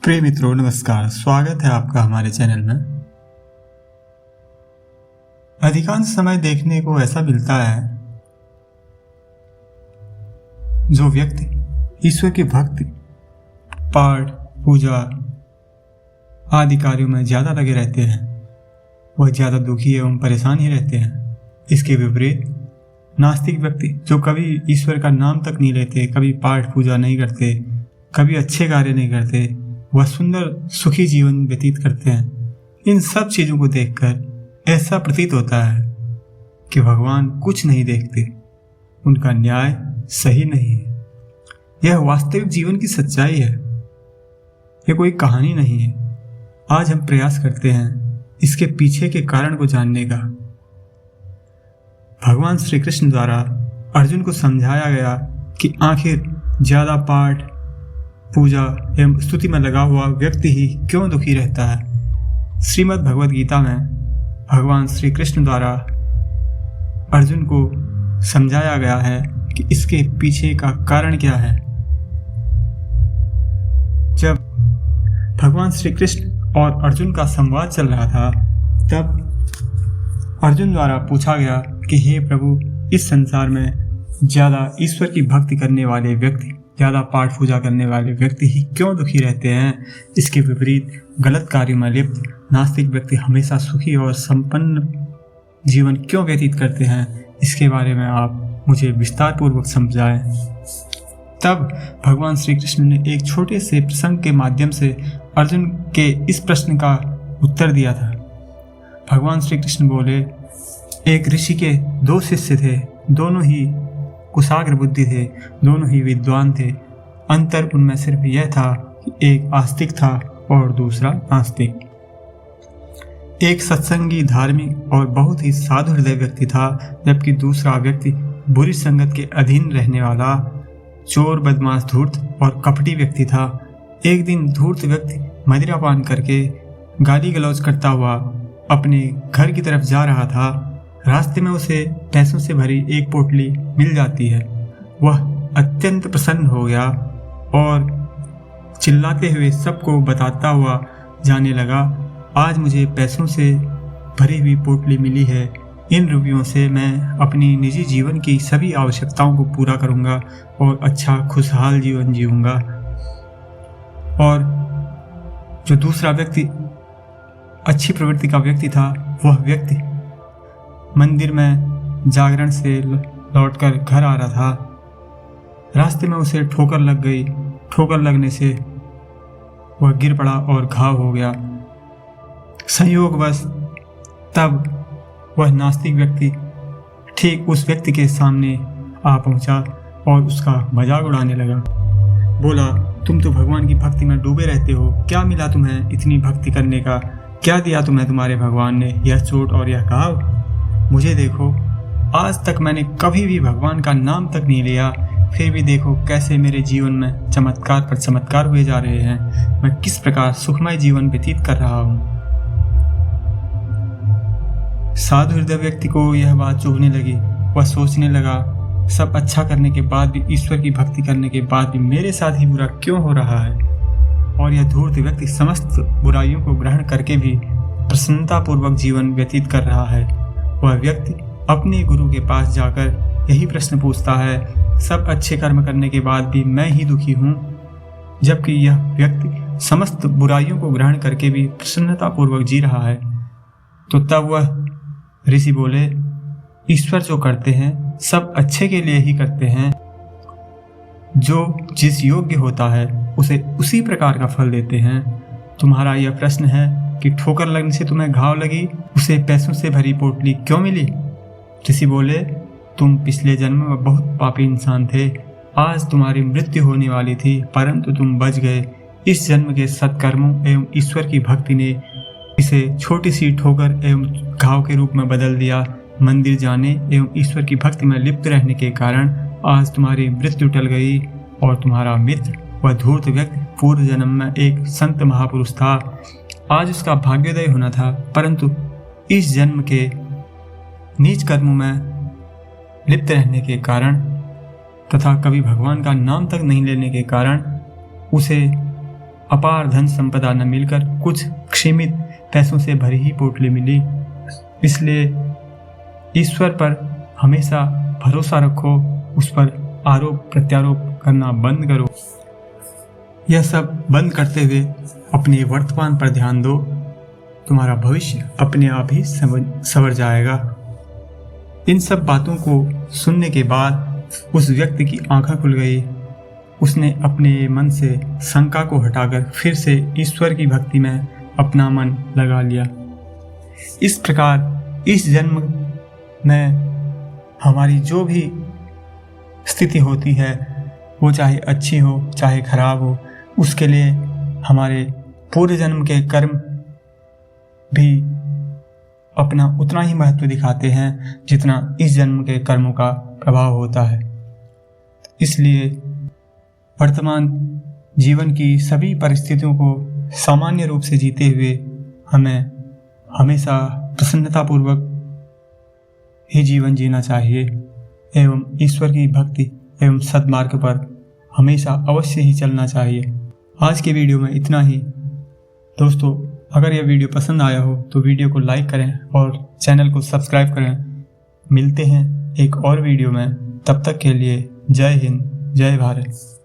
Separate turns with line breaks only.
प्रिय मित्रों नमस्कार, स्वागत है आपका हमारे चैनल में। अधिकांश समय देखने को ऐसा मिलता है जो व्यक्ति ईश्वर की भक्ति, पाठ, पूजा आदि कार्यों में ज्यादा लगे रहते हैं वह ज्यादा दुखी एवं परेशान ही रहते हैं। इसके विपरीत नास्तिक व्यक्ति जो कभी ईश्वर का नाम तक नहीं लेते, कभी पाठ पूजा नहीं करते, कभी अच्छे कार्य नहीं करते, वह सुंदर सुखी जीवन व्यतीत करते हैं। इन सब चीजों को देखकर ऐसा प्रतीत होता है कि भगवान कुछ नहीं देखते, उनका न्याय सही नहीं है। यह वास्तविक जीवन की सच्चाई है, यह कोई कहानी नहीं है। आज हम प्रयास करते हैं इसके पीछे के कारण को जानने का। भगवान श्री कृष्ण द्वारा अर्जुन को समझाया गया कि आखिर ज्यादा पाठ पूजा एवं स्तुति में लगा हुआ व्यक्ति ही क्यों दुखी रहता है। श्रीमद् भगवद गीता में भगवान श्री कृष्ण द्वारा अर्जुन को समझाया गया है कि इसके पीछे का कारण क्या है। जब भगवान श्री कृष्ण और अर्जुन का संवाद चल रहा था तब अर्जुन द्वारा पूछा गया कि हे प्रभु, इस संसार में ज्यादा ईश्वर की भक्ति करने वाले व्यक्ति, ज्यादा पाठ पूजा करने वाले व्यक्ति ही क्यों दुखी रहते हैं। इसके विपरीत गलत कार्यों में लिप्त नास्तिक व्यक्ति हमेशा सुखी और संपन्न जीवन क्यों व्यतीत करते हैं। इसके बारे में आप मुझे विस्तार पूर्वक समझाएं। तब भगवान श्री कृष्ण ने एक छोटे से प्रसंग के माध्यम से अर्जुन के इस प्रश्न का उत्तर दिया था। भगवान श्री कृष्ण बोले, एक ऋषि के 2 शिष्य थे, दोनों ही कुशाग्र बुद्धि थे, दोनों ही विद्वान थे। अंतर उनमें सिर्फ यह था कि एक आस्तिक था और दूसरा नास्तिक। एक सत्संगी, धार्मिक और बहुत ही साधु हृदय व्यक्ति था, जबकि दूसरा व्यक्ति बुरी संगत के अधीन रहने वाला चोर, बदमाश, धूर्त और कपटी व्यक्ति था। एक दिन धूर्त व्यक्ति मदिरा पान करके गाली गलौज करता हुआ अपने घर की तरफ जा रहा था। रास्ते में उसे पैसों से भरी एक पोटली मिल जाती है। वह अत्यंत प्रसन्न हो गया और चिल्लाते हुए सबको बताता हुआ जाने लगा, आज मुझे पैसों से भरी हुई पोटली मिली है, इन रुपयों से मैं अपनी निजी जीवन की सभी आवश्यकताओं को पूरा करूंगा और अच्छा खुशहाल जीवन जीऊंगा। और जो दूसरा व्यक्ति अच्छी प्रवृत्ति का व्यक्ति था, वह व्यक्ति मंदिर में जागरण से लौटकर घर आ रहा था। रास्ते में उसे ठोकर लग गई। ठोकर लगने से वह गिर पड़ा और घाव हो गया। संयोगवश तब वह नास्तिक व्यक्ति ठीक उस व्यक्ति के सामने आ पहुंचा और उसका मजाक उड़ाने लगा। बोला, तुम तो भगवान की भक्ति में डूबे रहते हो, क्या मिला तुम्हें इतनी भक्ति करने का, क्या दिया तुम्हें तुम्हारे भगवान ने, यह चोट और यह घाव। मुझे देखो, आज तक मैंने कभी भी भगवान का नाम तक नहीं लिया, फिर भी देखो कैसे मेरे जीवन में चमत्कार पर चमत्कार हुए जा रहे हैं। मैं किस प्रकार सुखमय जीवन व्यतीत कर रहा हूँ। साधु हृदय व्यक्ति को यह बात चुभने लगी। वह सोचने लगा, सब अच्छा करने के बाद भी, ईश्वर की भक्ति करने के बाद भी मेरे साथ ही बुरा क्यों हो रहा है। और यह धूर्त व्यक्ति समस्त बुराइयों को ग्रहण करके भी प्रसन्नतापूर्वक जीवन व्यतीत कर रहा है। वह व्यक्ति अपने गुरु के पास जाकर यही प्रश्न पूछता है, सब अच्छे कर्म करने के बाद भी मैं ही दुखी हूँ, जबकि यह व्यक्ति समस्त बुराइयों को ग्रहण करके भी प्रसन्नतापूर्वक जी रहा है। तो तब वह ऋषि बोले, ईश्वर जो करते हैं सब अच्छे के लिए ही करते हैं। जो जिस योग्य होता है उसे उसी प्रकार का फल देते हैं। तुम्हारा यह प्रश्न है कि ठोकर लगने से तुम्हें घाव लगी, उसे पैसों से भरी पोटली क्यों मिली। ऋषि बोले, तुम पिछले जन्म में बहुत पापी इंसान थे, आज तुम्हारी मृत्यु होने वाली थी, परंतु तुम बच गए। इस जन्म के सत्कर्मों एवं ईश्वर की भक्ति ने इसे छोटी सी ठोकर एवं घाव के रूप में बदल दिया। मंदिर जाने एवं ईश्वर की भक्ति में लिप्त रहने के कारण आज तुम्हारी मृत्यु टल गई और तुम्हारा मित्र वह धूर्त व्यक्ति पूर्व जन्म में एक संत महापुरुष था। आज उसका भाग्योदय होना था, परंतु इस जन्म के नीच कर्मों में लिप्त रहने के कारण तथा कभी भगवान का नाम तक नहीं लेने के कारण उसे अपार धन संपदा न मिलकर कुछ सीमित पैसों से भरी ही पोटली मिली। इसलिए ईश्वर पर हमेशा भरोसा रखो, उस पर आरोप प्रत्यारोप करना बंद करो। यह सब बंद करते हुए अपने वर्तमान पर ध्यान दो, तुम्हारा भविष्य अपने आप ही संवर जाएगा। इन सब बातों को सुनने के बाद उस व्यक्ति की आंखें खुल गई। उसने अपने मन से शंका को हटाकर फिर से ईश्वर की भक्ति में अपना मन लगा लिया। इस प्रकार इस जन्म में हमारी जो भी स्थिति होती है, वो चाहे अच्छी हो चाहे खराब हो, उसके लिए हमारे पूर्व जन्म के कर्म भी अपना उतना ही महत्व दिखाते हैं जितना इस जन्म के कर्मों का प्रभाव होता है। इसलिए वर्तमान जीवन की सभी परिस्थितियों को सामान्य रूप से जीते हुए हमें हमेशा प्रसन्नतापूर्वक ही जीवन जीना चाहिए एवं ईश्वर की भक्ति एवं सद्मार्ग पर हमेशा अवश्य ही चलना चाहिए। आज की वीडियो में इतना ही। दोस्तों, अगर यह वीडियो पसंद आया हो तो वीडियो को लाइक करें और चैनल को सब्सक्राइब करें। मिलते हैं एक और वीडियो में, तब तक के लिए जय हिंद, जय भारत।